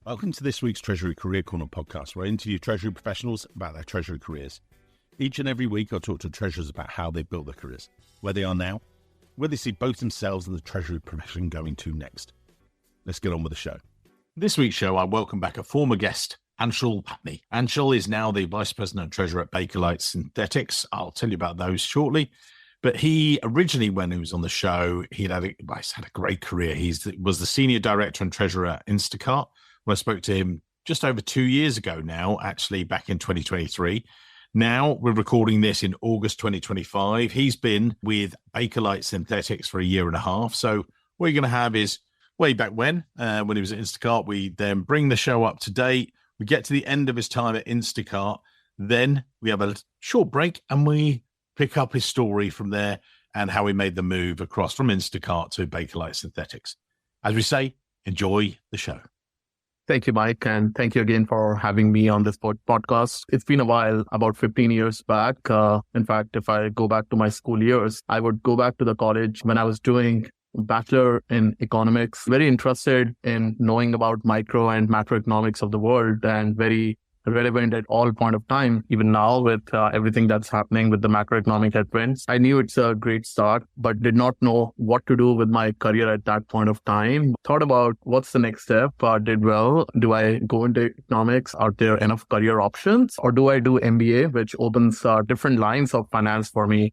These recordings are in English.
Welcome to this week's Treasury Career Corner podcast, where I interview Treasury professionals about their Treasury careers. Each and every week, I'll talk to treasurers about how they built their careers, where they are now, where they see both themselves and the Treasury profession going to next. Let's get on with the show. This week's show, I welcome back a former guest, Anshul. Anshul is now the Vice President of Treasurer at Deloitte Synthetics. I'll tell you about those shortly. But he originally, when he was on the show, he's had a great career. He was the Senior Director and Treasurer at Instacart, where I spoke to him just over 2 years ago now, actually back in 2023. Now we're recording this in August 2025. He's been with Deloitte Synthetics for a year and a half. So what you're going to have is way back when he was at Instacart, we then bring the show up to date. We get to the end of his time at Instacart. Then we have a short break and we pick up his story from there and how he made the move across from Instacart to Deloitte Synthetics. As we say, enjoy the show. Thank you, Mike, and thank you again for having me on this podcast. It's been a while, about 15 years back. In fact, if I go back to my school years, I would go back to the college when I was doing bachelor in economics, very interested in knowing about micro and macroeconomics of the world and very relevant at all point of time, even now with everything that's happening with the macroeconomic headwinds. I knew it's a great start, but did not know what to do with my career at that point of time. Thought about what's the next step, did well. Do I go into economics? Are there enough career options? Or do I do MBA, which opens different lines of finance for me?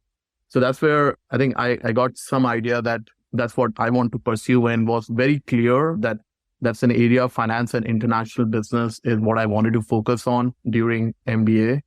So that's where I think I got some idea that that's what I want to pursue, and was very clear that that's an area of finance and international business is what I wanted to focus on during MBA,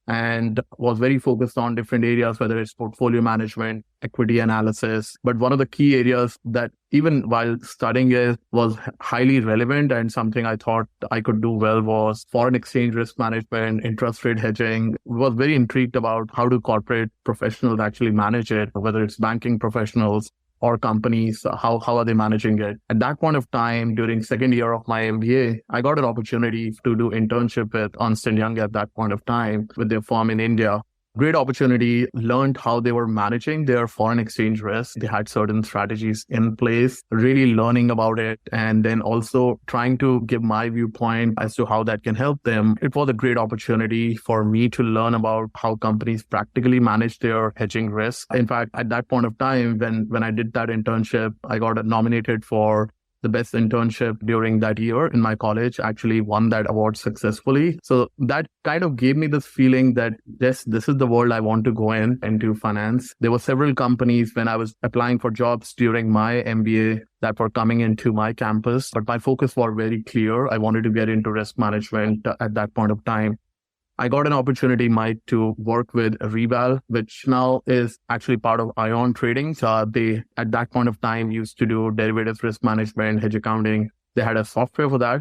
and was very focused on different areas, whether it's portfolio management, equity analysis. But one of the key areas that even while studying it was highly relevant and something I thought I could do well was foreign exchange risk management, interest rate hedging. Was very intrigued about how do corporate professionals actually manage it, whether it's banking professionals or companies, how are they managing it? At that point of time, during second year of my MBA, I got an opportunity to do internship with Ernst & Young at that point of time with their firm in India. Great opportunity, learned how they were managing their foreign exchange risk. They had certain strategies in place, really learning about it, and then also trying to give my viewpoint as to how that can help them. It was a great opportunity for me to learn about how companies practically manage their hedging risk. In fact, at that point of time, when I did that internship, I got nominated for the best internship during that year in my college, actually won that award successfully. So that kind of gave me this feeling that this is the world I want to go into finance. There were several companies when I was applying for jobs during my MBA that were coming into my campus, but my focus was very clear. I wanted to get into risk management at that point of time. I got an opportunity, Mike, to work with Reval, which now is actually part of Ion Trading. So they, at that point of time, used to do derivatives risk management, hedge accounting. They had a software for that.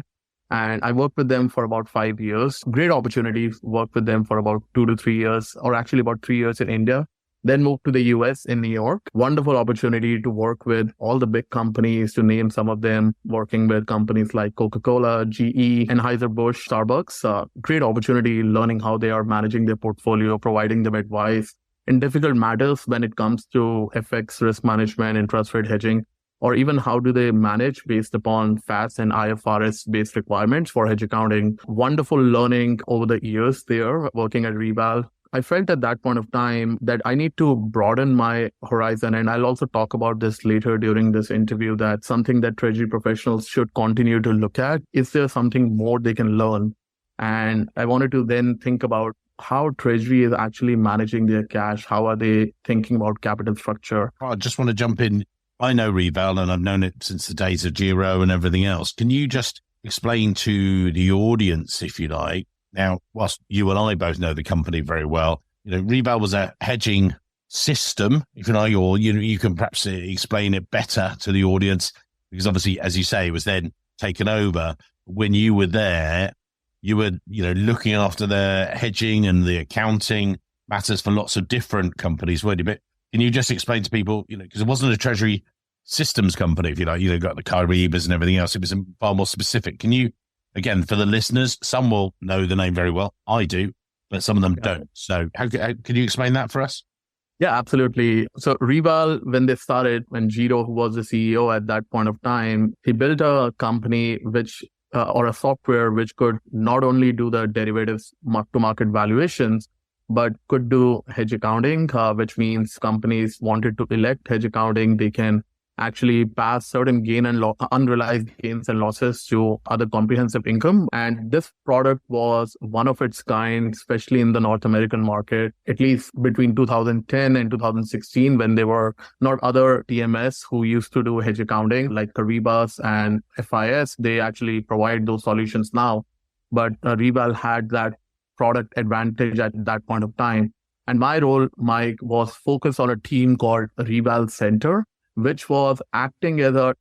And I worked with them for about 5 years. Great opportunity, worked with them for about 2 to 3 years, or actually about 3 years in India. Then moved to the US in New York. Wonderful opportunity to work with all the big companies, to name some of them, working with companies like Coca-Cola, GE, Anheuser-Busch, Starbucks. Great opportunity learning how they are managing their portfolio, providing them advice in difficult matters when it comes to FX risk management, interest rate hedging, or even how do they manage based upon FAS and IFRS-based requirements for hedge accounting. Wonderful learning over the years there, working at Reval. I felt at that point of time that I need to broaden my horizon. And I'll also talk about this later during this interview, that something that treasury professionals should continue to look at. Is there something more they can learn? And I wanted to then think about how treasury is actually managing their cash. How are they thinking about capital structure? I just want to jump in. I know Reval and I've known it since the days of Giro and everything else. Can you just explain to the audience, if you like? Now, whilst you and I both know the company very well, Reval was a hedging system, if you like, or you can perhaps explain it better to the audience, because obviously, as you say, it was then taken over. When you were there, you were, looking after the hedging and the accounting matters for lots of different companies, weren't you? But can you just explain to people, because it wasn't a treasury systems company, if you like, got the Caribas and everything else. It was far more specific. Can you, again, for the listeners, some will know the name very well. I do, but some of them don't. So how can you explain that for us? Yeah, absolutely. So Reval, when they started, when Giro, who was the CEO at that point of time, he built a company which or a software which could not only do the derivatives mark-to-market valuations, but could do hedge accounting, which means companies wanted to elect hedge accounting. They can actually pass certain unrealized gains and losses to other comprehensive income. And this product was one of its kind, especially in the North American market, at least between 2010 and 2016, when there were not other TMS who used to do hedge accounting like Reval and FIS. They actually provide those solutions now. But Reval had that product advantage at that point of time. And my role, Mike, was focused on a team called Reval Center, which was acting as a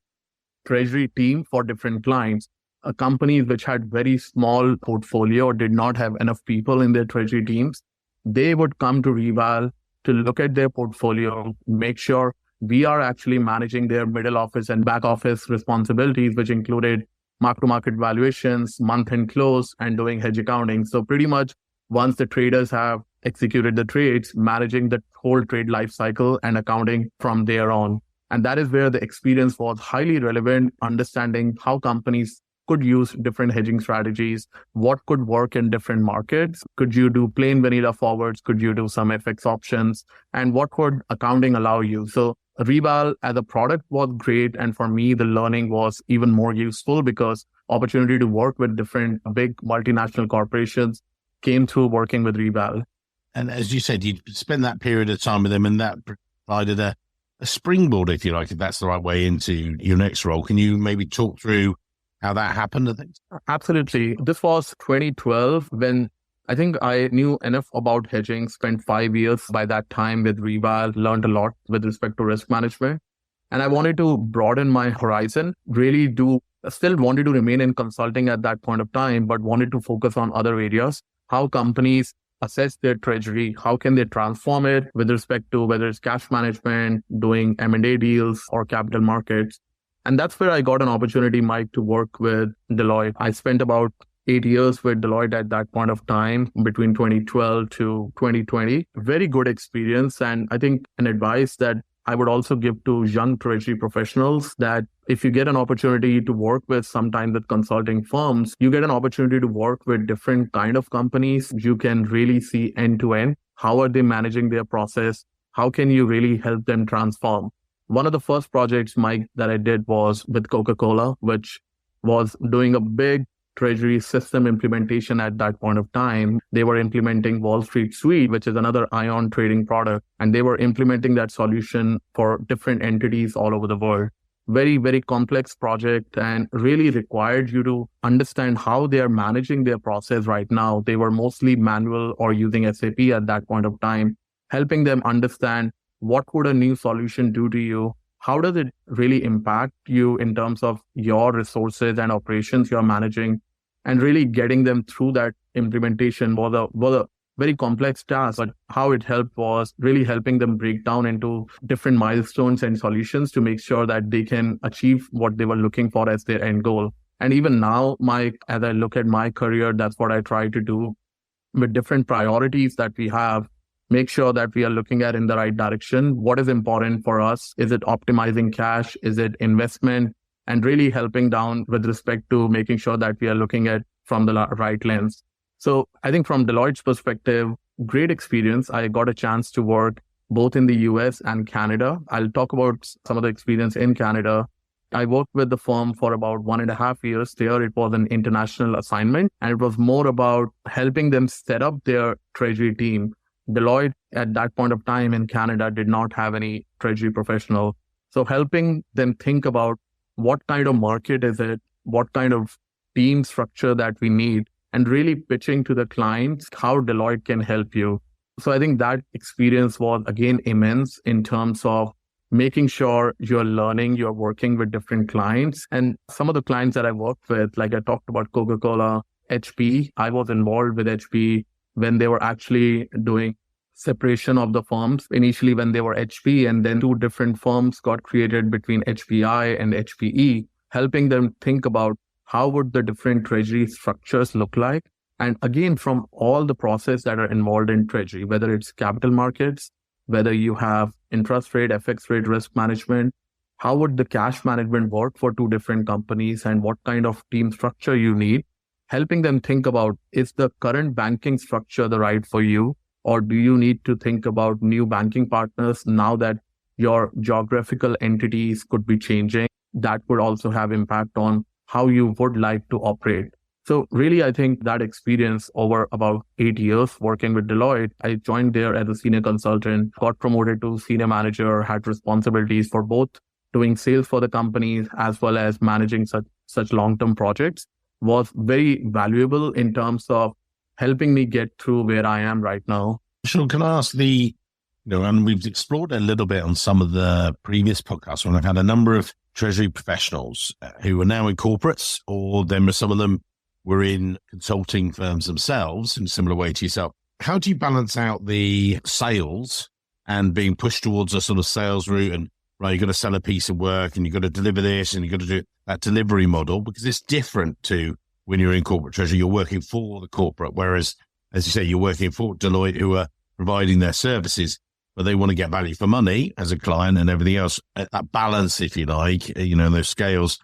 treasury team for different clients. Companies which had very small portfolio or did not have enough people in their treasury teams, they would come to Reval to look at their portfolio, make sure we are actually managing their middle office and back office responsibilities, which included mark-to-market valuations, month-end close, and doing hedge accounting. So pretty much once the traders have executed the trades, managing the whole trade life cycle and accounting from there on. And that is where the experience was highly relevant, understanding how companies could use different hedging strategies, what could work in different markets. Could you do plain vanilla forwards? Could you do some FX options? And what would accounting allow you? So Reval as a product was great. And for me, the learning was even more useful because opportunity to work with different big multinational corporations came through working with Reval. And as you said, you spent that period of time with them and that provided a springboard, if you like, if that's the right way, into your next role. Can you maybe talk through how that happened, I think? Absolutely. This was 2012 when I think I knew enough about hedging, spent 5 years by that time with Reval, learned a lot with respect to risk management. And I wanted to broaden my horizon, still wanted to remain in consulting at that point of time, but wanted to focus on other areas, how companies assess their treasury, how can they transform it with respect to whether it's cash management, doing M&A deals or capital markets. And that's where I got an opportunity, Mike, to work with Deloitte. I spent about 8 years with Deloitte at that point of time, between 2012 to 2020. Very good experience. And I think an advice that I would also give to young treasury professionals that if you get an opportunity to work with sometimes with consulting firms, you get an opportunity to work with different kind of companies. You can really see end to end. How are they managing their process? How can you really help them transform? One of the first projects, Mike, that I did was with Coca-Cola, which was doing a big treasury system implementation at that point of time. They were implementing Wall Street Suite, which is another ion trading product, and they were implementing that solution for different entities all over the world. Very, very complex project and really required you to understand how they are managing their process right now. They were mostly manual or using SAP at that point of time, helping them understand what would a new solution do to you? How does it really impact you in terms of your resources and operations you're managing? And really getting them through that implementation was a very complex task, but how it helped was really helping them break down into different milestones and solutions to make sure that they can achieve what they were looking for as their end goal. And even now, Mike, as I look at my career, that's what I try to do with different priorities that we have. Make sure that we are looking at in the right direction. What is important for us? Is it optimizing cash? Is it investment? And really helping down with respect to making sure that we are looking at from the right lens. So I think from Deloitte's perspective, great experience. I got a chance to work both in the US and Canada. I'll talk about some of the experience in Canada. I worked with the firm for about 1.5 years there. It was an international assignment, and it was more about helping them set up their treasury team. Deloitte at that point of time in Canada did not have any treasury professional. So helping them think about what kind of market is it, what kind of team structure that we need, and really pitching to the clients how Deloitte can help you. So I think that experience was, again, immense in terms of making sure you're learning, you're working with different clients. And some of the clients that I worked with, like I talked about Coca-Cola, HP, I was involved with HP when they were actually doing separation of the firms. Initially, when they were HP, and then 2 different firms got created between HPI and HPE, helping them think about how would the different treasury structures look like. And again, from all the process that are involved in treasury, whether it's capital markets, whether you have interest rate, FX rate risk management, how would the cash management work for two different companies and what kind of team structure you need, helping them think about, is the current banking structure the right for you? Or do you need to think about new banking partners now that your geographical entities could be changing? That would also have impact on how you would like to operate. So really, I think that experience over about 8 years working with Deloitte, I joined there as a senior consultant, got promoted to senior manager, had responsibilities for both doing sales for the companies as well as managing such long-term projects, was very valuable in terms of helping me get through where I am right now. Sean, can I ask and we've explored a little bit on some of the previous podcasts when I've had a number of treasury professionals who are now in corporates, or then some of them were in consulting firms themselves in a similar way to yourself. How do you balance out the sales and being pushed towards a sort of sales route and, right, you've got to sell a piece of work and you've got to deliver this and you've got to do that delivery model, because it's different to when you're in corporate treasury, you're working for the corporate, whereas, as you say, you're working for Deloitte, who are providing their services, but they want to get value for money as a client and everything else. That balance, if you like, those scales,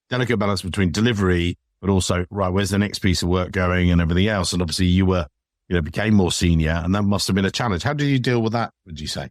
delicate balance between delivery, but also, right, where's the next piece of work going and everything else? And obviously you were, became more senior, and that must have been a challenge. How did you deal with that, would you say?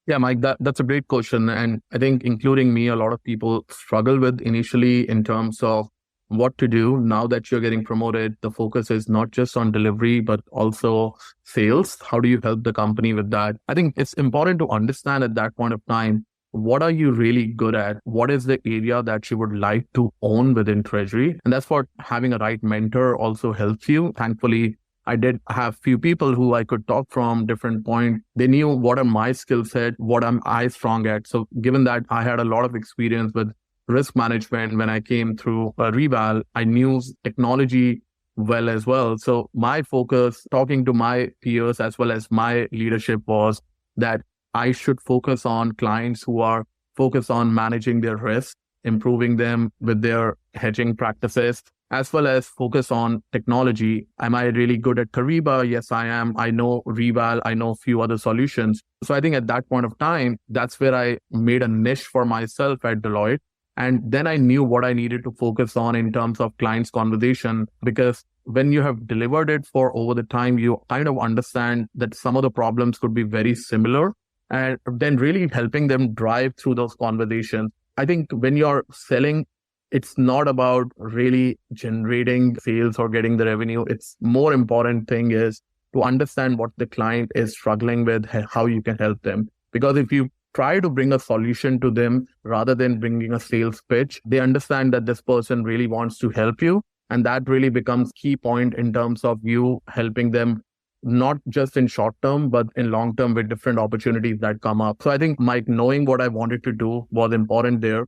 Yeah, Mike, that's a great question. And I think including me, a lot of people struggle with initially in terms of what to do now that you're getting promoted. The focus is not just on delivery, but also sales. How do you help the company with that? I think it's important to understand at that point of time, what are you really good at? What is the area that you would like to own within Treasury? And that's what having a right mentor also helps you. Thankfully, I did have few people who I could talk from different points. They knew what are my skill set, what am I strong at. So given that I had a lot of experience with risk management when I came through Reval, I knew technology well as well. So my focus, talking to my peers as well as my leadership, was that I should focus on clients who are focused on managing their risk, improving them with their hedging practices, as well as focus on technology. Am I really good at Kyriba? Yes, I am. I know Reval. I know a few other solutions. So I think at that point of time, that's where I made a niche for myself at Deloitte. And then I knew what I needed to focus on in terms of clients' conversation, because when you have delivered it for over the time, you kind of understand that some of the problems could be very similar, and then really helping them drive through those conversations. I think when you're selling, it's not about really generating sales or getting the revenue. It's more important thing is to understand what the client is struggling with, how you can help them. Because if you try to bring a solution to them rather than bringing a sales pitch, they understand that this person really wants to help you. And that really becomes key point in terms of you helping them, not just in short term, but in long term with different opportunities that come up. So I think Mike, knowing what I wanted to do was important there.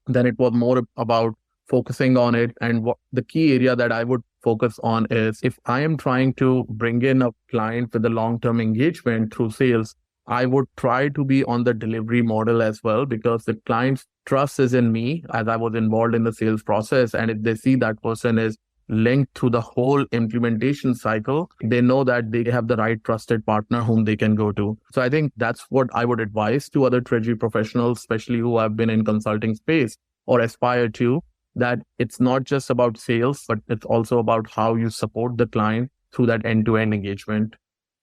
Then it was more about focusing on it. And what the key area that I would focus on is, if I am trying to bring in a client with a long-term engagement through sales, I would try to be on the delivery model as well, because the client's trust is in me as I was involved in the sales process. And if they see that person is linked to the whole implementation cycle, they know that they have the right trusted partner whom they can go to. So I think that's what I would advise to other treasury professionals, especially who have been in consulting space or aspire to, that it's not just about sales, but it's also about how you support the client through that end-to-end engagement.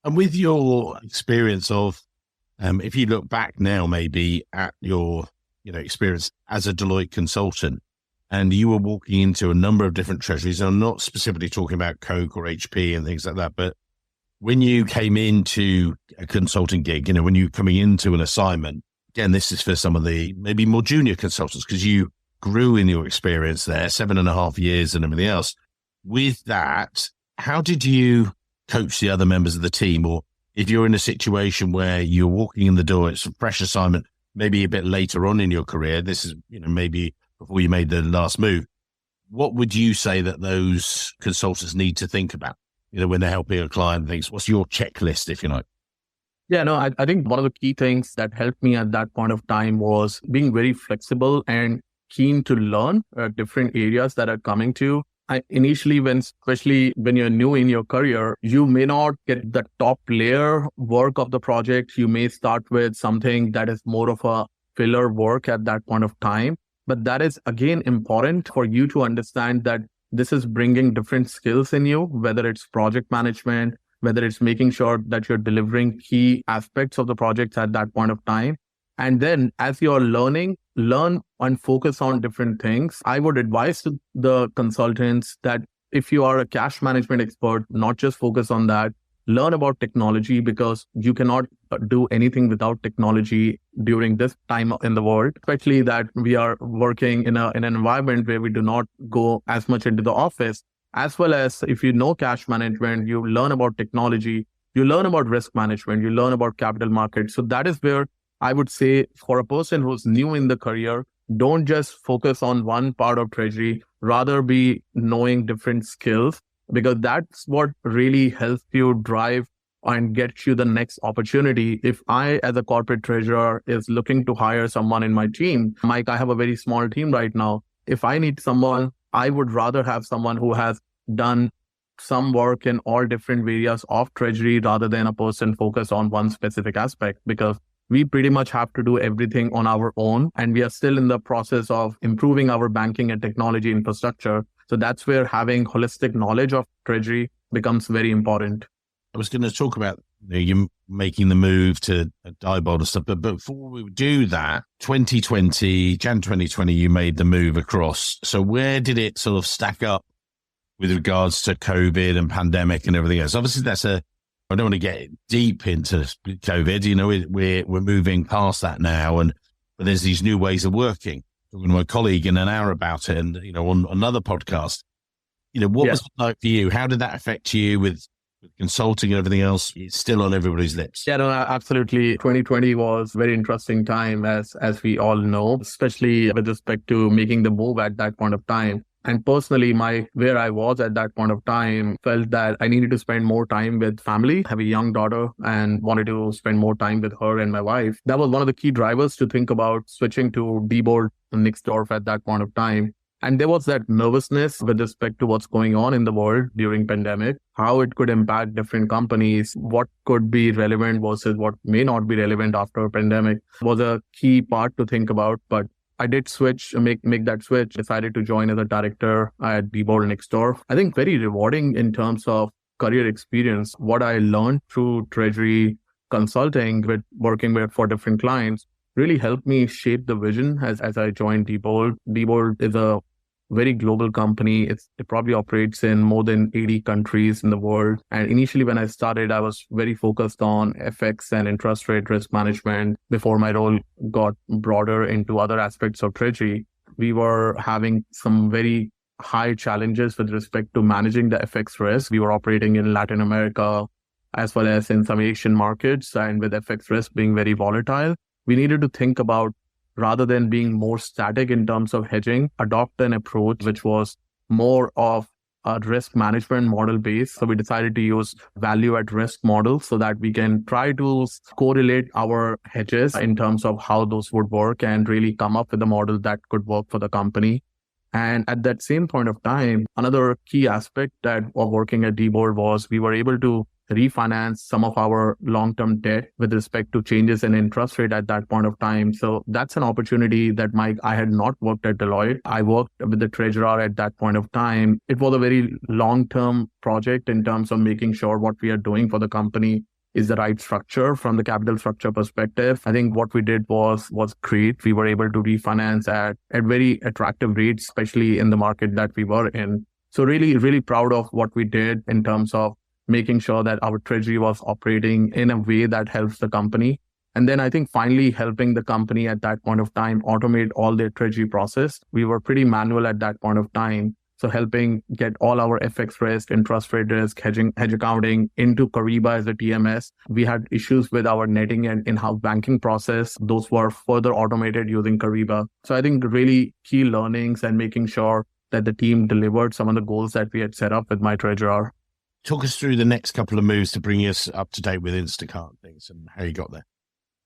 And with your experience of, if you look back now, maybe at your experience as a Deloitte consultant, and you were walking into a number of different treasuries, and I'm not specifically talking about Coke or HP and things like that, but when you came into a consulting gig, when you're coming into an assignment, again, this is for some of the maybe more junior consultants, because you grew in your experience there, 7.5 years and everything else. With that, how did you coach the other members of the team? Or if you're in a situation where you're walking in the door, it's a fresh assignment, maybe a bit later on in your career, this is, maybe before you made the last move, what would you say that those consultants need to think about, when they're helping a client? Things, what's your checklist, if you like? Yeah, no, I think one of the key things that helped me at that point of time was being very flexible and keen to learn different areas that are coming to. Initially, especially when you're new in your career, you may not get the top layer work of the project. You may start with something that is more of a filler work at that point of time. But that is again important for you to understand that this is bringing different skills in you, whether it's project management, whether it's making sure that you're delivering key aspects of the projects at that point of time. And then as you're learning, learn and focus on different things. I would advise to the consultants that if you are a cash management expert, not just focus on that, learn about technology, because you cannot do anything without technology during this time in the world, especially that we are working in an environment where we do not go as much into the office. As well as if you know cash management, you learn about technology, you learn about risk management, you learn about capital markets. So that is where I would say for a person who's new in the career, don't just focus on one part of treasury, rather be knowing different skills, because that's what really helps you drive and get you the next opportunity. If I, as a corporate treasurer, is looking to hire someone in my team, Mike, I have a very small team right now. If I need someone, I would rather have someone who has done some work in all different areas of treasury rather than a person focused on one specific aspect, because we pretty much have to do everything on our own. And we are still in the process of improving our banking and technology infrastructure. So that's where having holistic knowledge of treasury becomes very important. I was going to talk about you making the move to Diebold and stuff, but before we do that, 2020, Jan 2020, you made the move across. So where did it sort of stack up with regards to COVID and pandemic and everything else? Obviously, I don't want to get deep into COVID. You know, we're moving past that now, but there's these new ways of working. Talking to my colleague in an hour about it, and on another podcast. What was it like for you? How did that affect you with consulting and everything else? It's still on everybody's lips. Yeah, no, absolutely. 2020 was a very interesting time, as we all know, especially with respect to making the move at that point of time. And personally, where I was at that point of time, felt that I needed to spend more time with family. I have a young daughter and wanted to spend more time with her and my wife. That was one of the key drivers to think about switching to Diebold Nixdorf at that point of time. And there was that nervousness with respect to what's going on in the world during pandemic, how it could impact different companies, what could be relevant versus what may not be relevant after a pandemic was a key part to think about. But I did make that switch, decided to join as a director at Reval Nixdorf. I think very rewarding in terms of career experience. What I learned through treasury consulting with working for different clients really helped me shape the vision as I joined Diebold. Diebold is a very global company. It probably operates in more than 80 countries in the world. And initially when I started, I was very focused on FX and interest rate risk management. Before my role got broader into other aspects of treasury, we were having some very high challenges with respect to managing the FX risk. We were operating in Latin America as well as in some Asian markets. And with FX risk being very volatile, we needed to think about, rather than being more static in terms of hedging, adopt an approach which was more of a risk management model base. So we decided to use value at risk model so that we can try to correlate our hedges in terms of how those would work and really come up with a model that could work for the company. And at that same point of time, another key aspect of working at Diebold was we were able to refinance some of our long-term debt with respect to changes in interest rate at that point of time. So that's an opportunity that I had not worked at Deloitte. I worked with the treasurer at that point of time. It was a very long-term project in terms of making sure what we are doing for the company is the right structure from the capital structure perspective. I think what we did was great. We were able to refinance at very attractive rates, especially in the market that we were in. So really, really proud of what we did in terms of making sure that our treasury was operating in a way that helps the company. And then I think finally helping the company at that point of time automate all their treasury process. We were pretty manual at that point of time. So helping get all our FX risk, interest rate risk, hedge accounting into Kyriba as a TMS. We had issues with our netting and in-house banking process. Those were further automated using Kyriba. So I think really key learnings and making sure that the team delivered some of the goals that we had set up with my treasurer. Talk us through the next couple of moves to bring us up to date with Instacart things and how you got there.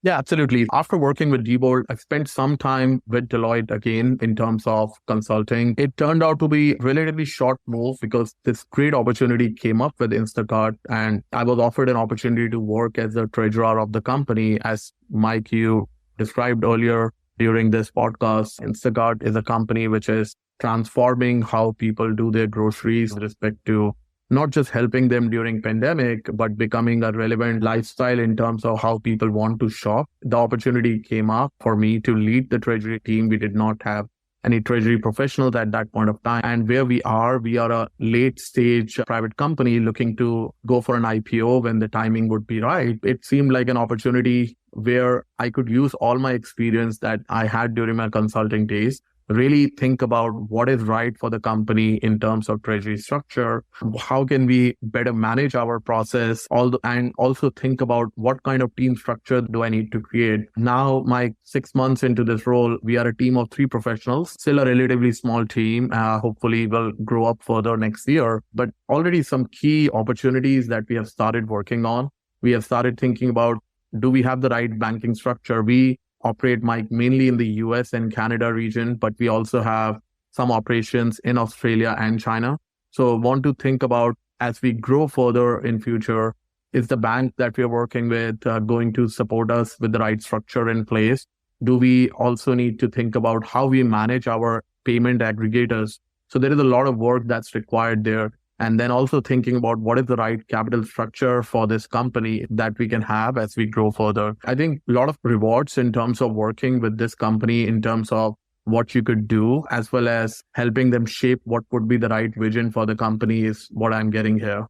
Yeah, absolutely. After working with Diebold, I spent some time with Deloitte again in terms of consulting. It turned out to be a relatively short move because this great opportunity came up with Instacart, and I was offered an opportunity to work as the treasurer of the company. As Mike, you described earlier, during this podcast. Instacart is a company which is transforming how people do their groceries with respect to not just helping them during pandemic, but becoming a relevant lifestyle in terms of how people want to shop. The opportunity came up for me to lead the treasury team. We did not have any treasury professionals at that point of time. And where we are a late stage private company looking to go for an IPO when the timing would be right. It seemed like an opportunity where I could use all my experience that I had during my consulting days, really think about what is right for the company in terms of treasury structure. How can we better manage our process? And also think about what kind of team structure do I need to create? Now, my 6 months into this role, we are a team of 3 professionals, still a relatively small team. Hopefully we'll grow up further next year, but already some key opportunities that we have started working on. We have started thinking about, do we have the right banking structure? We operate mainly in the US and Canada region, but we also have some operations in Australia and China. So want to think about, as we grow further in future, is the bank that we are working with going to support us with the right structure in place? Do we also need to think about how we manage our payment aggregators? So there is a lot of work that's required there. And then also thinking about what is the right capital structure for this company that we can have as we grow further. I think a lot of rewards in terms of working with this company in terms of what you could do, as well as helping them shape what would be the right vision for the company is what I'm getting here.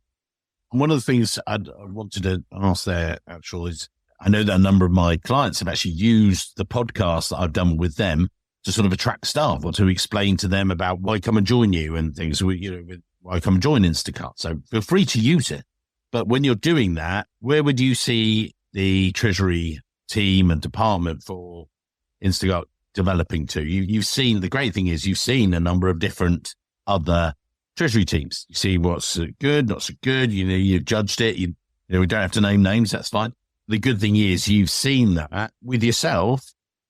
One of the things I wanted to ask there, Anshul, is I know that a number of my clients have actually used the podcast that I've done with them to sort of attract staff or to explain to them about why come and join you and things, why come and join Instacart. So feel free to use it. But when you're doing that, where would you see the treasury team and department for Instacart developing to? You've seen, the great thing is you've seen a number of different other treasury teams. You see what's good, not so good. You've judged it. We don't have to name names. That's fine. The good thing is you've seen that with yourself.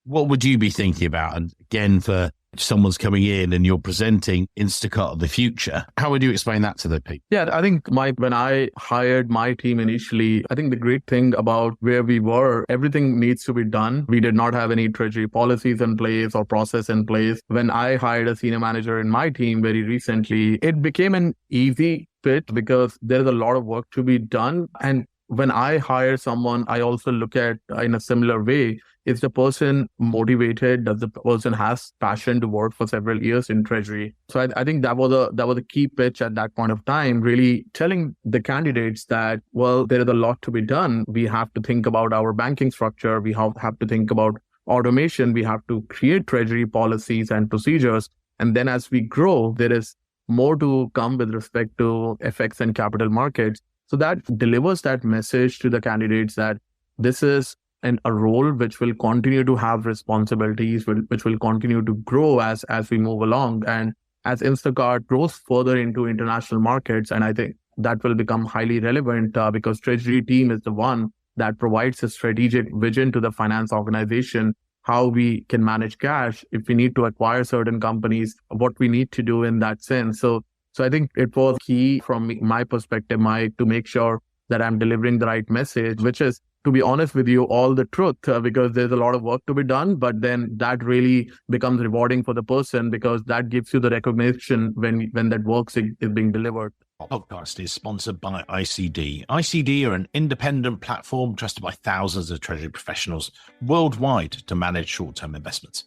What would you be thinking about? And again, for someone's coming in and you're presenting Instacart of the future, how would you explain that to the people? Yeah, I think when I hired my team initially, I think the great thing about where we were, everything needs to be done. We did not have any treasury policies in place or process in place. When I hired a senior manager in my team very recently, it became an easy fit because there's a lot of work to be done. And when I hire someone, I also look at in a similar way. Is the person motivated? Does the person has passion to work for several years in treasury? So I think that was a key pitch at that point of time, really telling the candidates that, well, there is a lot to be done. We have to think about our banking structure. We have to think about automation. We have to create treasury policies and procedures. And then as we grow, there is more to come with respect to FX and capital markets. So that delivers that message to the candidates that this is a role which will continue to have responsibilities, which will continue to grow as we move along. And as Instacart grows further into international markets, and I think that will become highly relevant because treasury team is the one that provides a strategic vision to the finance organization, how we can manage cash, if we need to acquire certain companies, what we need to do in that sense. So I think it was key from my perspective, Mike, to make sure that I'm delivering the right message, which is, to be honest with you, all the truth, because there's a lot of work to be done, but then that really becomes rewarding for the person because that gives you the recognition when that work is being delivered. Our podcast is sponsored by ICD. ICD are an independent platform trusted by thousands of treasury professionals worldwide to manage short-term investments.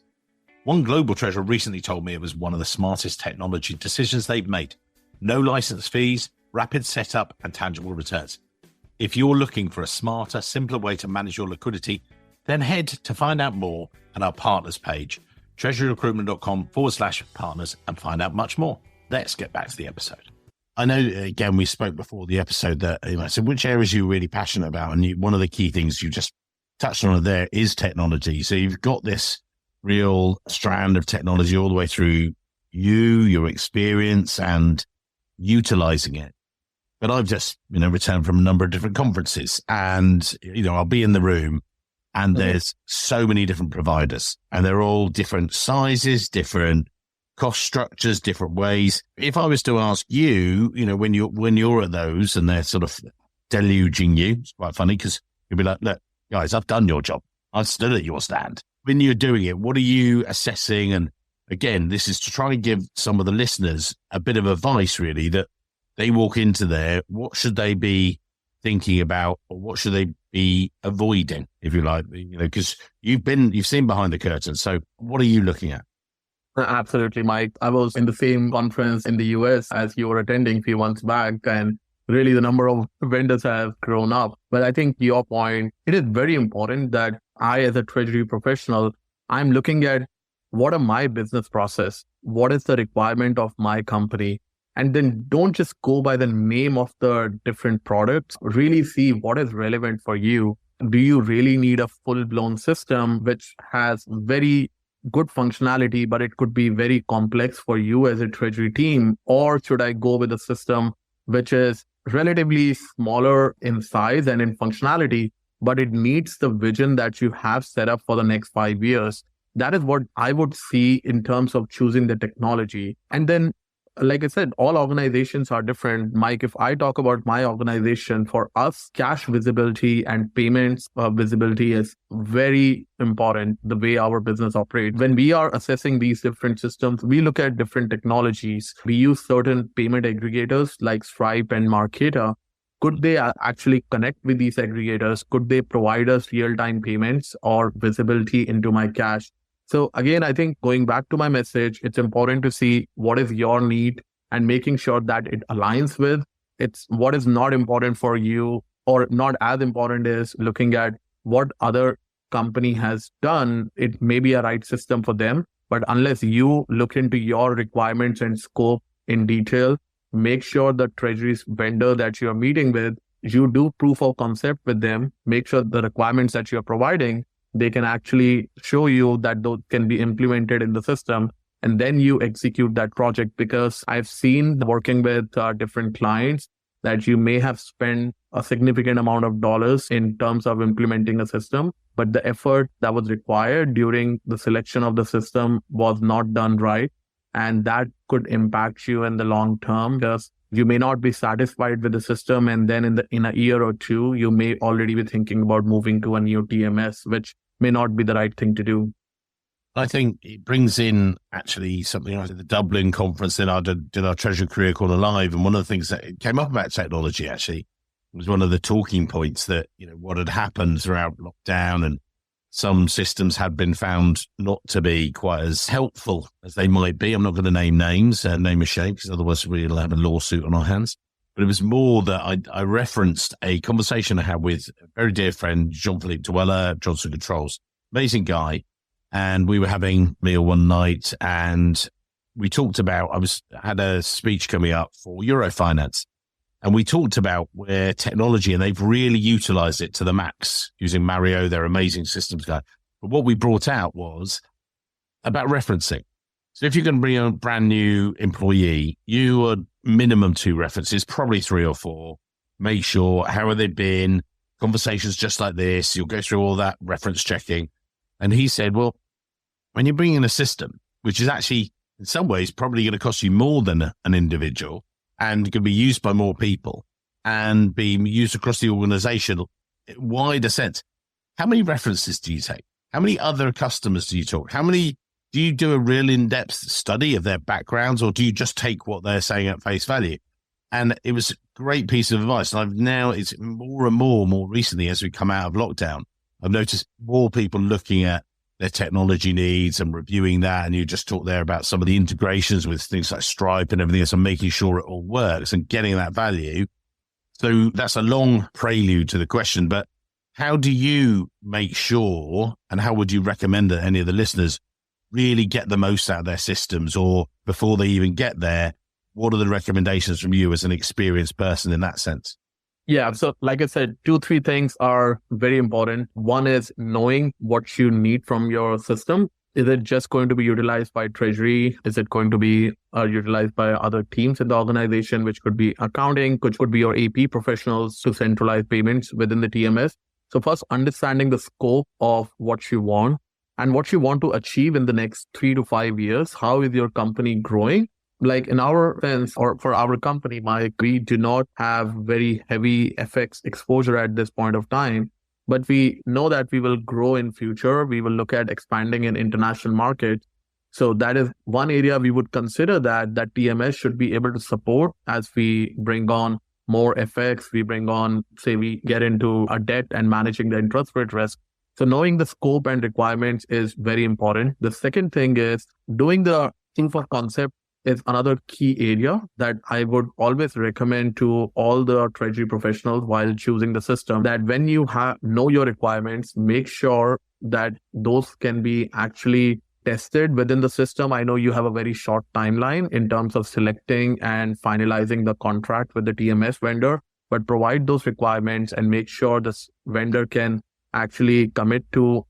One global treasurer recently told me it was one of the smartest technology decisions they've made. No license fees, rapid setup, and tangible returns. If you're looking for a smarter, simpler way to manage your liquidity, then head to find out more at our partners page, treasuryrecruitment.com/partners, and find out much more. Let's get back to the episode. I know, again, we spoke before the episode that, so which areas you're really passionate about? And one of the key things you just touched on there is technology. So you've got this real strand of technology all the way through your experience and utilizing it. But I've just, returned from a number of different conferences and, I'll be in the room and there's so many different providers and they're all different sizes, different cost structures, different ways. If I was to ask you, when you're at those and they're sort of deluging you, it's quite funny because you'll be like, look, guys, I've done your job. I've stood at your stand. when you're doing it, what are you assessing? And again, this is to try and give some of the listeners a bit of advice, really, that they walk into there. What should they be thinking about, or what should they be avoiding, if you like? Because you've seen behind the curtain. So what are you looking at? Absolutely, Mike. I was in the same conference in the US as you were attending a few months back, and really the number of vendors have grown up. But I think your point, it is very important that I, as a treasury professional, I'm looking at what are my business process? What is the requirement of my company? And then don't just go by the name of the different products. Really see what is relevant for you. Do you really need a full-blown system which has very good functionality, but it could be very complex for you as a treasury team? Or should I go with a system which is relatively smaller in size and in functionality, but it meets the vision that you have set up for the next 5 years? That is what I would see in terms of choosing the technology. And then, like I said, all organizations are different. Mike, if I talk about my organization, for us, cash visibility and payments visibility is very important, the way our business operates. When we are assessing these different systems, we look at different technologies. We use certain payment aggregators like Stripe and Marqeta. Could they actually connect with these aggregators? Could they provide us real-time payments or visibility into my cash? So again, I think going back to my message, it's important to see what is your need and making sure that it aligns with it's what is not important for you, or not as important is looking at what other company has done. It may be a right system for them, but unless you look into your requirements and scope in detail, make sure the treasury's vendor that you're meeting with, you do proof of concept with them, make sure the requirements that you're providing, they can actually show you that those can be implemented in the system, and then you execute that project. Because I've seen working with different clients that you may have spent a significant amount of dollars in terms of implementing a system, but the effort that was required during the selection of the system was not done right. And that could impact you in the long term, because you may not be satisfied with the system. And then in a year or two, you may already be thinking about moving to a new TMS, which may not be the right thing to do. I think it brings in actually something like the Dublin conference. Then I did our Treasury Career Corner Live. And one of the things that came up about technology actually was one of the talking points that, what had happened throughout lockdown, and some systems had been found not to be quite as helpful as they might be. I'm not going to name names, name a shame, because otherwise we'll have a lawsuit on our hands. But it was more that I referenced a conversation I had with a very dear friend, Jean-Philippe Dwella, Johnson Controls, amazing guy. And we were having a meal one night, and we talked about, had a speech coming up for Eurofinance. And we talked about where technology, and they've really utilized it to the max using Mario, their amazing systems guy. But what we brought out was about referencing. So if you're going to bring a brand new employee, you would minimum 2 references, probably 3 or 4. Make sure, how have they been? Conversations just like this. You'll go through all that reference checking. And he said, well, when you're bringing in a system, which is actually in some ways probably going to cost you more than an individual, and can be used by more people and be used across the organization, wider sense, how many references do you take? How many other customers do you talk? Do you do a real in-depth study of their backgrounds, or do you just take what they're saying at face value? And it was a great piece of advice. And it's more and more recently, as we come out of lockdown, I've noticed more people looking at their technology needs and reviewing that. And you just talked there about some of the integrations with things like Stripe and everything else, and making sure it all works and getting that value. So that's a long prelude to the question, but how do you make sure, and how would you recommend that any of the listeners really get the most out of their systems, or before they even get there, what are the recommendations from you as an experienced person in that sense? Yeah. So like I said, 2-3 things are very important. One is knowing what you need from your system. Is it just going to be utilized by Treasury? Is it going to be utilized by other teams in the organization, which could be accounting, which could be your AP professionals to centralize payments within the TMS? So first, understanding the scope of what you want and what you want to achieve in the next 3 to 5 years. How is your company growing? Like in our sense, or for our company, Mike, we do not have very heavy FX exposure at this point of time. but we know that we will grow in future. We will look at expanding in international markets. So that is one area we would consider that TMS should be able to support as we bring on more FX, we bring on, say, we get into a debt and managing the interest rate risk. So knowing the scope and requirements is very important. The second thing is doing the proof of concept is another key area that I would always recommend to all the treasury professionals while choosing the system, that when you know your requirements, make sure that those can be actually tested within the system. I know you have a very short timeline in terms of selecting and finalizing the contract with the TMS vendor, but provide those requirements and make sure this vendor can actually commit to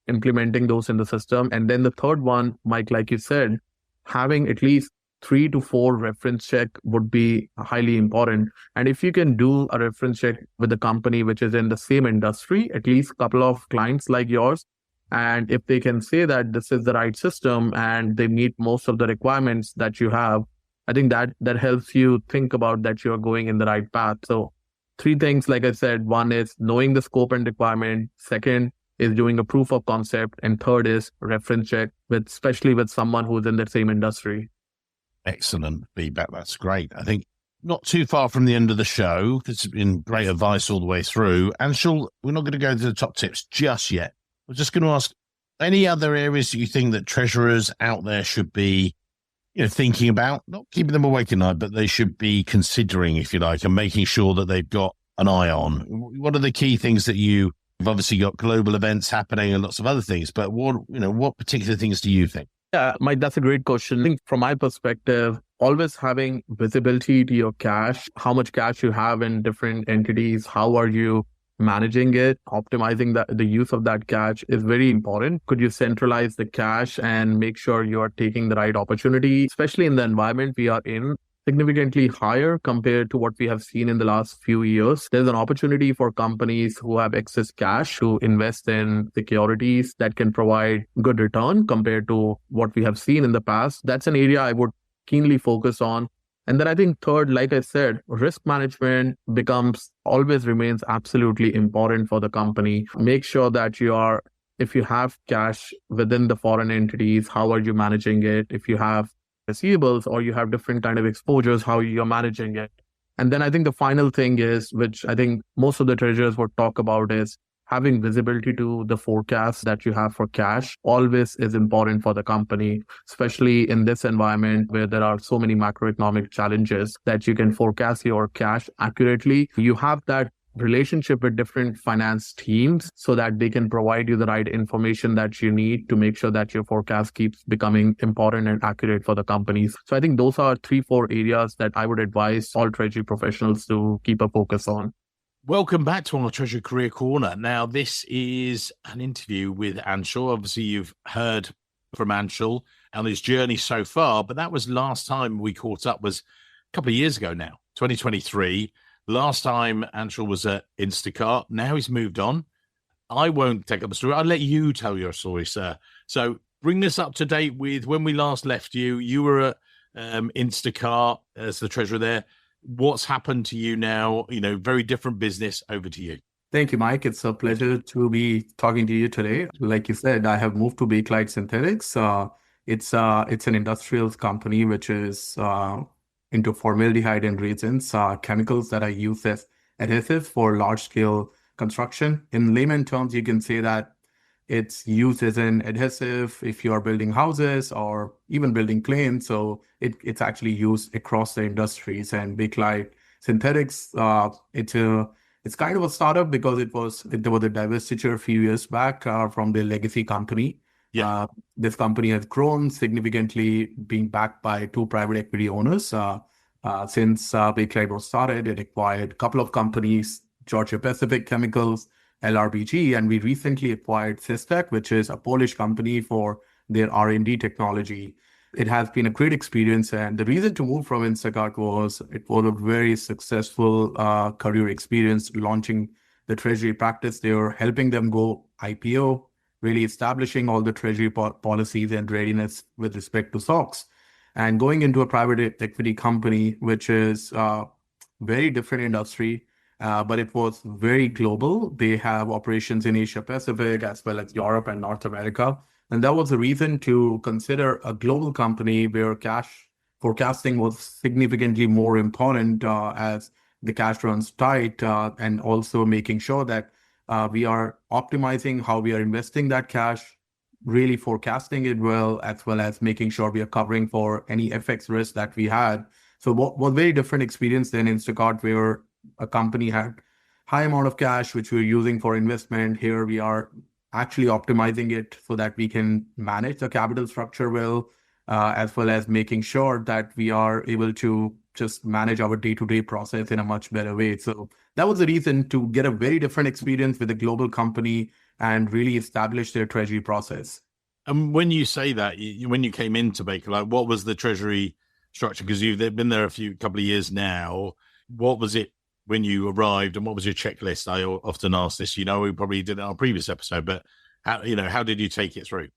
implementing those in the system. And then the third one, Mike, like you said, having at least 3 to 4 reference check would be highly important. And if you can do a reference check with a company which is in the same industry, at least a couple of clients like yours, and if they can say that this is the right system and they meet most of the requirements that you have, I think that helps you think about that you're going in the right path. So 3 things, like I said, one is knowing the scope and requirement. Second is doing a proof of concept. And third is reference check, especially with someone who's in the same industry. Excellent feedback. That's great. I think not too far from the end of the show. It's been great advice all the way through. Anshul, we're not going to go to the top tips just yet. I'm just going to ask, any other areas that you think that treasurers out there should be, thinking about, not keeping them awake at night, but they should be considering, if you like, and making sure that they've got an eye on? What are the key things that you've obviously got global events happening and lots of other things, but what particular things do you think? Yeah, Mike, that's a great question. I think from my perspective, always having visibility to your cash, how much cash you have in different entities, how are you managing it, optimizing the use of that cash is very important. Could you centralize the cash and make sure you are taking the right opportunity, especially in the environment we are in, significantly higher compared to what we have seen in the last few years. There's an opportunity for companies who have excess cash to invest in securities that can provide good return compared to what we have seen in the past. That's an area I would keenly focus on. And then I think third, like I said, risk management always remains absolutely important for the company. Make sure that if you have cash within the foreign entities, how are you managing it? If you have receivables or you have different kind of exposures, how you're managing it. And then I think the final thing is, which I think most of the treasurers would talk about, is having visibility to the forecast that you have for cash always is important for the company, especially in this environment where there are so many macroeconomic challenges, that you can forecast your cash accurately. You have that relationship with different finance teams so that they can provide you the right information that you need to make sure that your forecast keeps becoming important and accurate for the companies. So I think those are 3-4 areas that I would advise all treasury professionals to keep a focus on. Welcome back to our Treasury Career Corner. Now, this is an interview with Anshul. Obviously, you've heard from Anshul and his journey so far, but that was last time we caught up was a couple of years ago now, 2023. Last time Anshul was at Instacart. Now he's moved on. I won't take up the story. I'll let you tell your story, sir. So bring this up to date with when we last left you. You were at Instacart as the treasurer there. What's happened to you now? Very different business. Over to you. Thank you, Mike. It's a pleasure to be talking to you today. Like you said, I have moved to Bakelite Synthetics. It's an industrials company which is into formaldehyde and resins, chemicals that are used as adhesive for large-scale construction. In layman terms, you can say that it's used as an adhesive if you are building houses or even building planes. So it's actually used across the industries. And Bakelite Synthetics, it's kind of a startup because there was a divestiture a few years back from the legacy company. Yeah. This company has grown significantly, being backed by 2 private equity owners. Since Bakelite was started, it acquired a couple of companies, Georgia Pacific Chemicals, LRBG, and we recently acquired Systec, which is a Polish company for their R&D technology. It has been a great experience, and the reason to move from Instacart was it was a very successful career experience launching the treasury practice. They were helping them go IPO, really establishing all the treasury policies and readiness with respect to SOX, and going into a private equity company, which is a very different industry. but it was very global. They have operations in Asia Pacific as well as Europe and North America. And that was a reason to consider a global company where cash forecasting was significantly more important as the cash runs tight, and also making sure that we are optimizing how we are investing that cash, really forecasting it as well as making sure we are covering for any FX risk that we had. So what very different experience than Instacart, where a company had high amount of cash, which we're using for investment. Here we are actually optimizing it so that we can manage the capital structure well, as well as making sure that we are able to just manage our day-to-day process in a much better way. So that was the reason to get a very different experience with a global company and really establish their treasury process. And when you say that, when you came into Baker, like, what was the treasury structure? Because you've been there couple of years now. What was it when you arrived, and what was your checklist? I often ask this. We probably did it on our previous episode, but how did you take it through?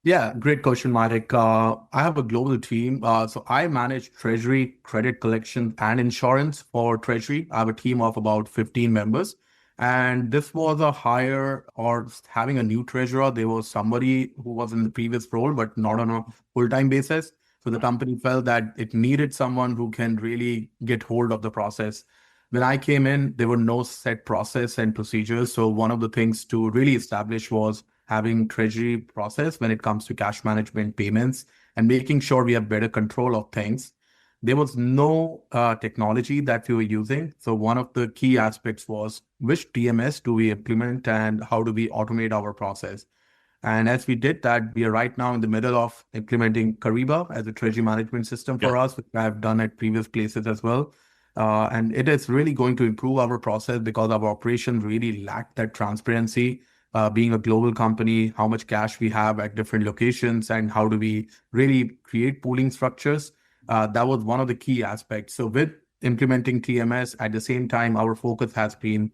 Yeah, great question, Marek. I have a global team. So I manage treasury, credit collection, and insurance for treasury. I have a team of about 15 members. And this was a hire or having a new treasurer. There was somebody who was in the previous role, but not on a full-time basis. So the company felt that it needed someone who can really get hold of the process. When I came in, there were no set process and procedures. So one of the things to really establish was having treasury process when it comes to cash management, payments, and making sure we have better control of things. There was no technology that we were using. So one of the key aspects was which TMS do we implement and how do we automate our process? And as we did that, we are right now in the middle of implementing Kyriba as a treasury management system for us, which I've done at previous places as well. And it is really going to improve our process because our operation really lacked that transparency. Being a global company, how much cash we have at different locations and how do we really create pooling structures. That was one of the key aspects. So with implementing TMS, at the same time, our focus has been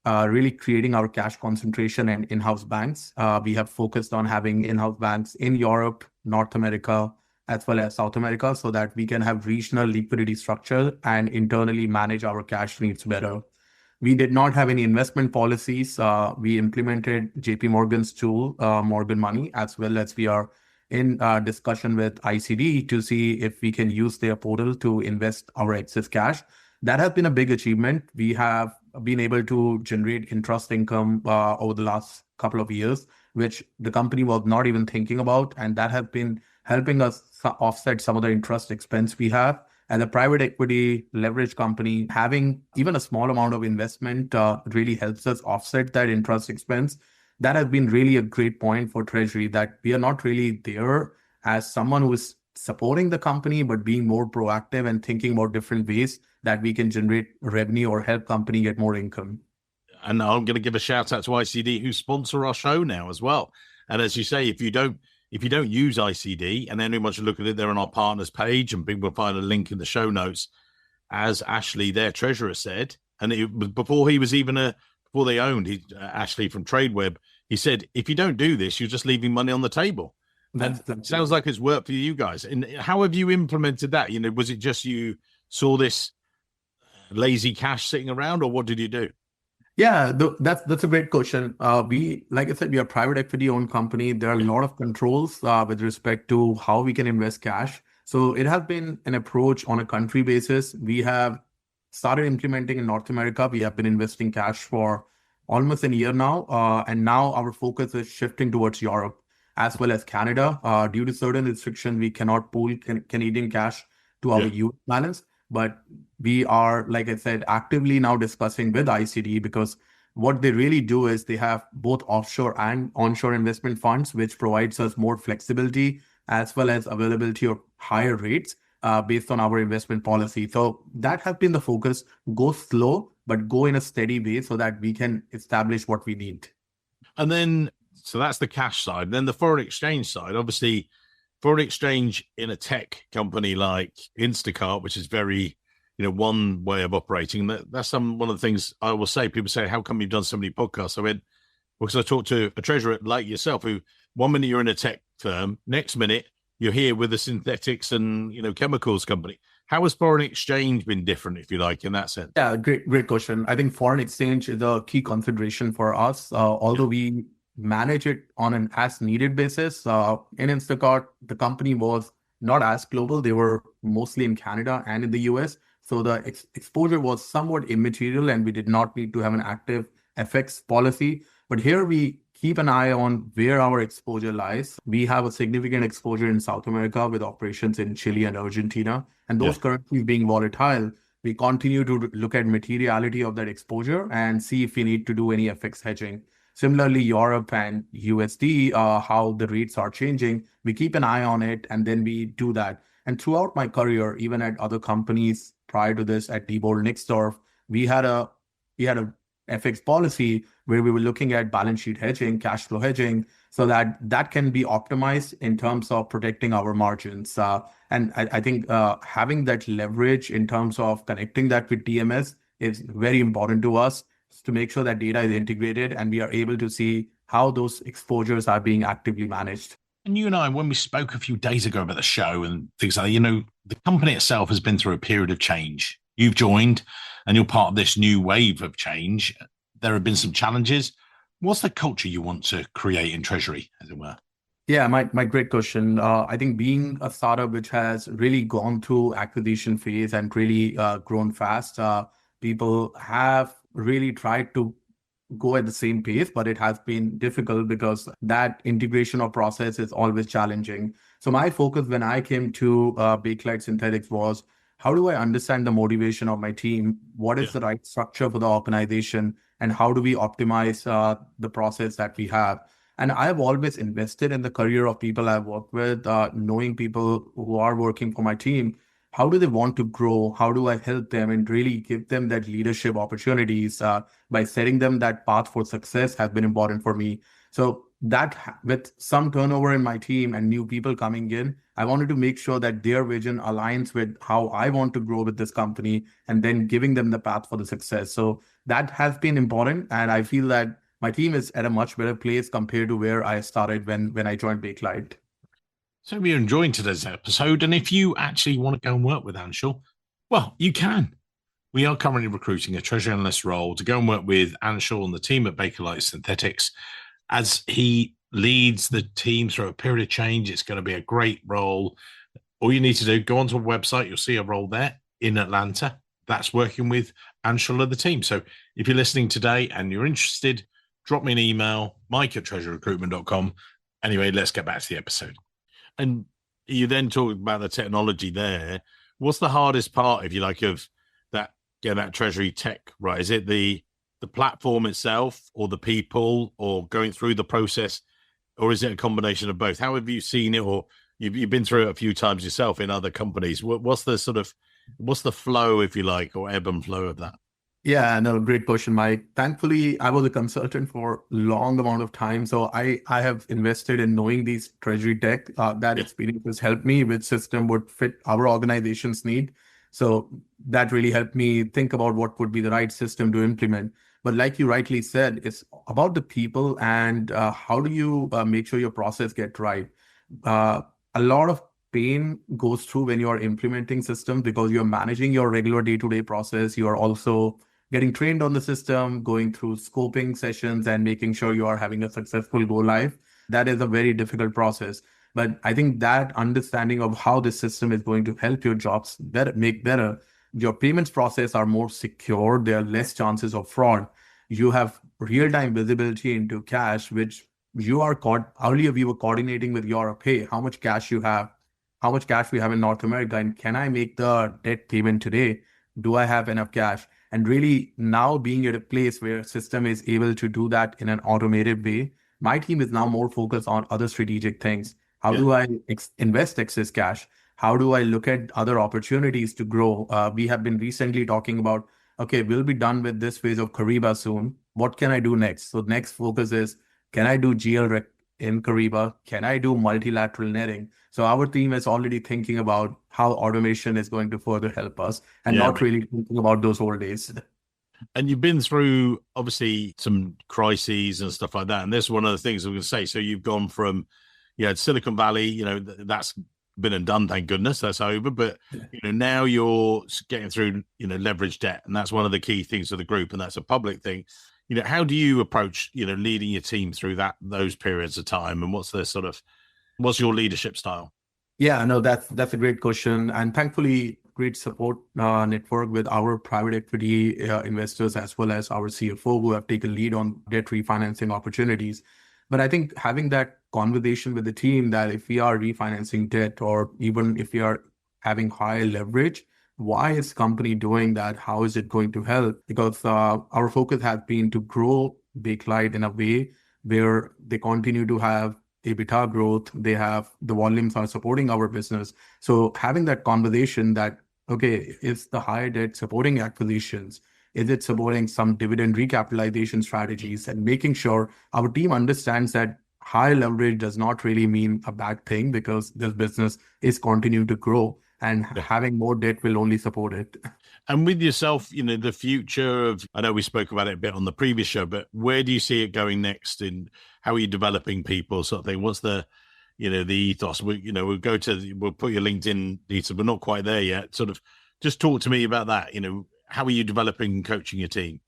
really creating our cash concentration and in-house banks. We have focused on having in-house banks in Europe, North America, as well as South America, so that we can have regional liquidity structure and internally manage our cash needs better. We did not have any investment policies. We implemented JP Morgan's tool, Morgan Money, as well as we are in discussion with ICD to see if we can use their portal to invest our excess cash. That has been a big achievement. We have been able to generate interest income over the last couple of years, which the company was not even thinking about. And that has been helping us offset some of the interest expense we have. And a private equity leverage company, having even a small amount of investment really helps us offset that interest expense. That has been really a great point for Treasury, that we are not really there as someone who is supporting the company, but being more proactive and thinking about different ways that we can generate revenue or help company get more income. And I'm going to give a shout out to ICD, who sponsor our show now as well. And as you say, if you don't use ICD, and anyone should look at it, they're on our partners page, and people will find a link in the show notes. As Ashley, their treasurer, said, and it was before he was even before they owned Ashley from TradeWeb, he said, if you don't do this, you're just leaving money on the table. That sounds like it's worked for you guys. And how have you implemented that? Was it just you saw this lazy cash sitting around, or what did you do? Yeah, that's a great question. Like I said, we are a private equity owned company. There are a lot of controls with respect to how we can invest cash. So it has been an approach on a country basis. We have started implementing in North America. We have been investing cash for almost a year now. And now our focus is shifting towards Europe as well as Canada. Due to certain restrictions, we cannot pool Canadian cash to our US balance. But we are, like I said, actively now discussing with ICD, because what they really do is they have both offshore and onshore investment funds, which provides us more flexibility as well as availability of higher rates based on our investment policy. So that has been the focus. Go slow, but go in a steady way so that we can establish what we need. And then, so that's the cash side. Then the foreign exchange side, obviously, foreign exchange in a tech company like Instacart, which is very, one way of operating. That's one of the things I will say. People say, how come you've done so many podcasts? I went, because I talked to a treasurer like yourself, who 1 minute you're in a tech firm, next minute you're here with a synthetics and, chemicals company. How has foreign exchange been different, if you like, in that sense? Yeah, great question. I think foreign exchange is a key consideration for us, although we manage it on an as needed basis. In Instacart, the company was not as global. They were mostly in Canada and in the US. So the exposure was somewhat immaterial, and we did not need to have an active FX policy. But here we keep an eye on where our exposure lies. We have a significant exposure in South America with operations in Chile and Argentina, and Yeah. those currencies being volatile, we continue to look at materiality of that exposure and see if we need to do any FX hedging. Similarly, Europe and USD, how the rates are changing, we keep an eye on it and then we do that. And throughout my career, even at other companies prior to this at Diebold Nixdorf, we had a FX policy where we were looking at balance sheet hedging, cash flow hedging, so that can be optimized in terms of protecting our margins. And I think having that leverage in terms of connecting that with DMS is very important to us to make sure that data is integrated and we are able to see how those exposures are being actively managed. And you and I, when we spoke a few days ago about the show and things like that, the company itself has been through a period of change. You've joined and you're part of this new wave of change. There have been some challenges. What's the culture you want to create in Treasury, as it were? Yeah, my great question. I think being a startup which has really gone through acquisition phase and really grown fast, people have really tried to go at the same pace, but it has been difficult because that integration of process is always challenging. So my focus when I came to Bakelite Synthetics was how do I understand the motivation of my team? What is the right structure for the organization? And how do we optimize the process that we have? And I've always invested in the career of people I've worked with, knowing people who are working for my team. How do they want to grow? How do I help them and really give them that leadership opportunities by setting them that path for success has been important for me. So that with some turnover in my team and new people coming in, I wanted to make sure that their vision aligns with how I want to grow with this company and then giving them the path for the success. So that has been important. And I feel that my team is at a much better place compared to where I started when I joined Bakelite. So we're enjoying today's episode. And if you actually want to go and work with Anshul, well, you can. We are currently recruiting a treasury analyst role to go and work with Anshul and the team at Bakelite Synthetics as he leads the team through a period of change. It's going to be a great role. All you need to do, go onto a website. You'll see a role there in Atlanta. That's working with Anshul and the team. So if you're listening today and you're interested, drop me an email, mike@treasuryrecruitment.com. Anyway, let's get back to the episode. And you then talked about the technology there. What's the hardest part, if you like, of that getting that treasury tech right? Is it the platform itself, or the people, or going through the process, or is it a combination of both? How have you seen it, or you've been through it a few times yourself in other companies? What's the flow, if you like, or ebb and flow of that? Yeah, no, great question, Mike. Thankfully, I was a consultant for a long amount of time. So I have invested in knowing these treasury tech. That experience has helped me which system would fit our organization's need. So that really helped me think about what would be the right system to implement. But like you rightly said, it's about the people and how do you make sure your process gets right. A lot of pain goes through when you are implementing systems because you're managing your regular day-to-day process. You are also getting trained on the system, going through scoping sessions and making sure you are having a successful go live. That is a very difficult process. But I think that understanding of how this system is going to help your jobs make better, your payments process are more secure. There are less chances of fraud. You have real-time visibility into cash, which earlier we were coordinating with Europe. Hey, how much cash you have? How much cash we have in North America? And can I make the debt payment today? Do I have enough cash? And really now being at a place where system is able to do that in an automated way, my team is now more focused on other strategic things. How do I invest excess cash? How do I look at other opportunities to grow? We have been recently talking about, okay, we'll be done with this phase of Kyriba soon. What can I do next? So next focus is, can I do in Kyriba? Can I do multilateral netting? So our team is already thinking about how automation is going to further help us and not really thinking about those old days. And you've been through, obviously, some crises and stuff like that. And this is one of the things I'm going to say. So you've gone from, you had Silicon Valley, that's been and done, thank goodness, that's over. But now you're getting through, leverage debt, and that's one of the key things of the group, and that's a public thing. How do you approach, leading your team through those periods of time, and what's your leadership style? Yeah, no, that's a great question, and thankfully, great support network with our private equity investors as well as our CFO who have taken lead on debt refinancing opportunities. But I think having that conversation with the team that if we are refinancing debt or even if we are having high leverage, why is company doing that? How is it going to help? Because our focus has been to grow Bakelite in a way where they continue to have EBITDA growth, they have the volumes are supporting our business. So having that conversation that, okay, is the higher debt supporting acquisitions? Is it supporting some dividend recapitalization strategies, and making sure our team understands that high leverage does not really mean a bad thing because this business is continuing to grow and having more debt will only support it. And with yourself, the future of, I know we spoke about it a bit on the previous show, but where do you see it going next, and how are you developing people sort of thing? What's the ethos? We'll put your LinkedIn details. We're not quite there yet. Sort of just talk to me about that. How are you developing and coaching your team?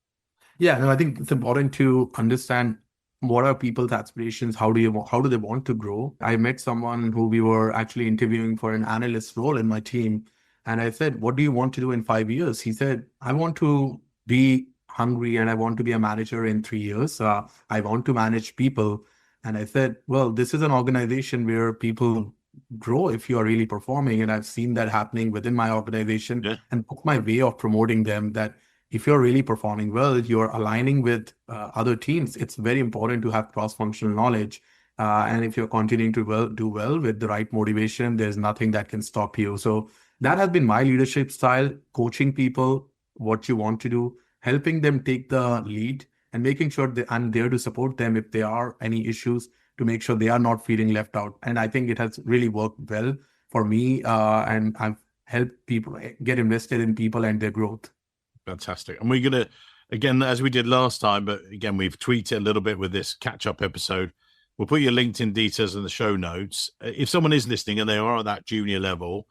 Yeah, no, I think it's important to understand what are people's aspirations? How do they want to grow? I met someone who we were actually interviewing for an analyst role in my team. And I said, what do you want to do in 5 years? He said, I want to be hungry and I want to be a manager in 3 years. I want to manage people. And I said, well, this is an organization where people grow if you are really performing. And I've seen that happening within my organization and my way of promoting them that if you're really performing well, you're aligning with other teams. It's very important to have cross-functional knowledge. And if you're continuing to do well with the right motivation, there's nothing that can stop you. So that has been my leadership style, coaching people, what you want to do, helping them take the lead and making sure that I'm there to support them if there are any issues to make sure they are not feeling left out. And I think it has really worked well for me. And I've helped people get invested in people and their growth. Fantastic. And we're going to, again, as we did last time, but again, we've tweaked it a little bit with this catch-up episode. We'll put your LinkedIn details in the show notes. If someone is listening and they are at that junior level,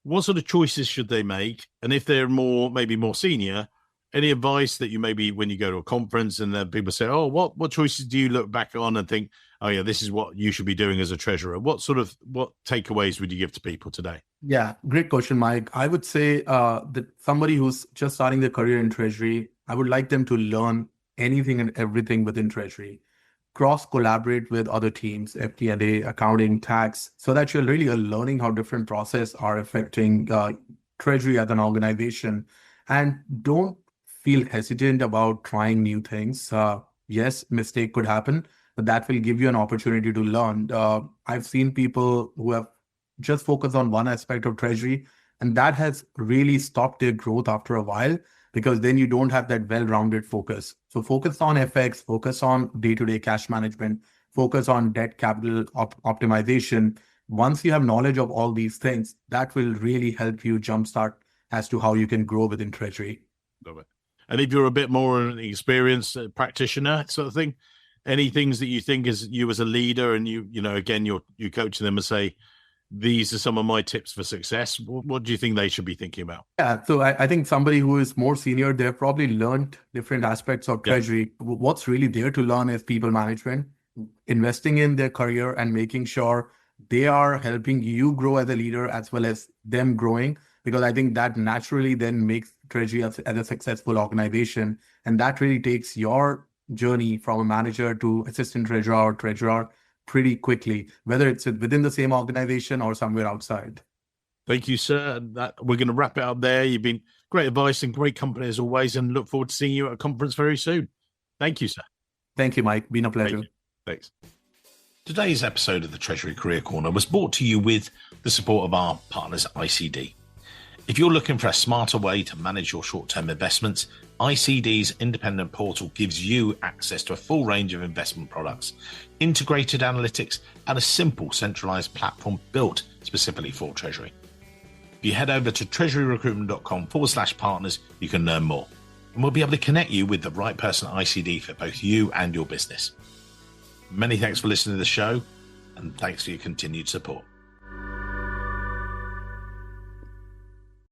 what sort of choices should they make? And if they're maybe more senior, any advice that you maybe when you go to a conference and then people say, oh, what choices do you look back on and think, oh yeah, this is what you should be doing as a treasurer? What takeaways would you give to people today? Yeah, great question, Mike. I would say that somebody who's just starting their career in treasury, I would like them to learn anything and everything within treasury. Cross-collaborate with other teams, FP&A, accounting, tax, so that you're really learning how different processes are affecting treasury as an organization. And don't feel hesitant about trying new things. Yes, mistake could happen, but that will give you an opportunity to learn. I've seen people who have just focused on one aspect of treasury, and that has really stopped their growth after a while, because then you don't have that well-rounded focus. So focus on FX, focus on day-to-day cash management, focus on debt capital optimization. Once you have knowledge of all these things, that will really help you jumpstart as to how you can grow within treasury. Love it. And if you're a bit more an experienced practitioner sort of thing, any things that you think as a leader and you coaching them and say, these are some of my tips for success. What do you think they should be thinking about? Yeah, so I think somebody who is more senior, they've probably learned different aspects of treasury. Yeah. What's really there to learn is people management, investing in their career and making sure they are helping you grow as a leader as well as them growing, because I think that naturally then makes treasury as a successful organization. And that really takes your journey from a manager to assistant treasurer or treasurer pretty quickly, whether it's within the same organization or somewhere outside. Thank you, sir. We're going to wrap it up there. You've been great advice and great company as always, and look forward to seeing you at a conference very soon. Thank you, sir. Thank you, Mike. Been a pleasure. Thanks. Today's episode of the Treasury Career Corner was brought to you with the support of our partners, ICD. If you're looking for a smarter way to manage your short-term investments, ICD's independent portal gives you access to a full range of investment products, integrated analytics, and a simple centralized platform built specifically for Treasury. If you head over to treasuryrecruitment.com/partners, you can learn more. And we'll be able to connect you with the right person at ICD for both you and your business. Many thanks for listening to the show, and thanks for your continued support.